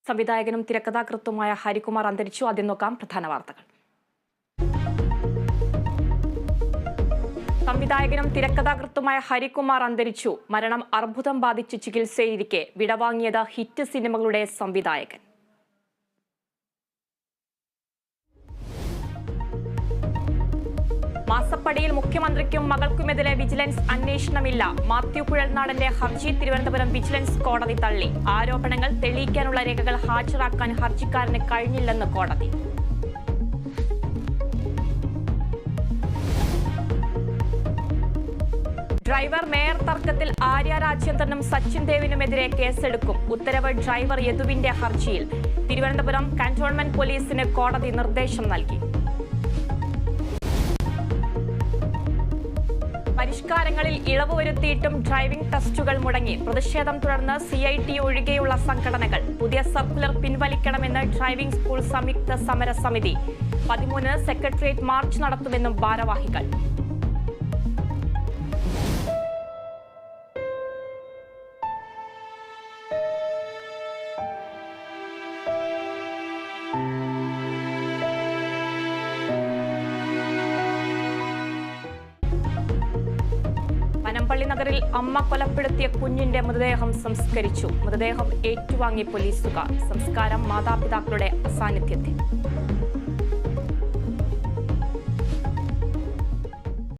സംവിധായകനും തിരക്കഥാകൃത്തുമായ ഹരികുമാർ അന്തരിച്ചു. ആദ്യം നോക്കാം പ്രധാന വാർത്തകൾ. സംവിധായകനും തിരക്കഥാകൃത്തുമായ ഹരികുമാർ അന്തരിച്ചു. മരണം അർബുദം ബാധിച്ച് ചികിത്സയിലിരിക്കെ വിടവാങ്ങിയത് ഹിറ്റ് സിനിമകളുടെ സംവിധായകൻ. മാസപ്പടിയിൽ മുഖ്യമന്ത്രിക്കും മകൾക്കുമെതിരെ വിജിലൻസ് അന്വേഷണമില്ല. മാത്യു കുഴൽനാടന്റെ ഹർജി തിരുവനന്തപുരം വിജിലൻസ് കോടതി തള്ളി. ആരോപണങ്ങൾ തെളിയിക്കാനുള്ള രേഖകൾ ഹാജരാക്കാൻ ഹർജിക്കാരന് കഴിഞ്ഞില്ലെന്ന് കോടതി. ഡ്രൈവർ മേയർ തർക്കത്തിൽ ആര്യ രാജേന്ദ്രനും സച്ചിൻ ദേവിനുമെതിരെ കേസെടുക്കും. ഉത്തരവ് ഡ്രൈവർ യദുവിന്റെ ഹർജിയിൽ. തിരുവനന്തപുരം കന്റോൺമെന്റ് പോലീസിന് കോടതി നിർദ്ദേശം നൽകി. പരിഷ്കാരങ്ങളിൽ ഇളവ് വരുത്തിയിട്ടും ഡ്രൈവിംഗ് ടെസ്റ്റുകൾ മുടങ്ങി. പ്രതിഷേധം തുടർന്ന് CIT ഒഴികെയുള്ള സംഘടനകൾ. പുതിയ സർക്കുലർ പിൻവലിക്കണമെന്ന് ഡ്രൈവിംഗ് സ്കൂൾ സംയുക്ത സമരസമിതി. 13 സെക്രട്ടേറിയറ്റ് മാർച്ച് നടത്തുമെന്നും ഭാരവാഹികൾ. പനമ്പള്ളി നഗറിൽ അമ്മ കൊലപ്പെടുത്തിയ കുഞ്ഞിന്റെ മൃതദേഹം സംസ്കരിച്ചു. മൃതദേഹം ഏറ്റുവാങ്ങി പോലീസുകാർ. സംസ്കാരം മാതാപിതാക്കളുടെ അസാന്നിധ്യത്തിൽ.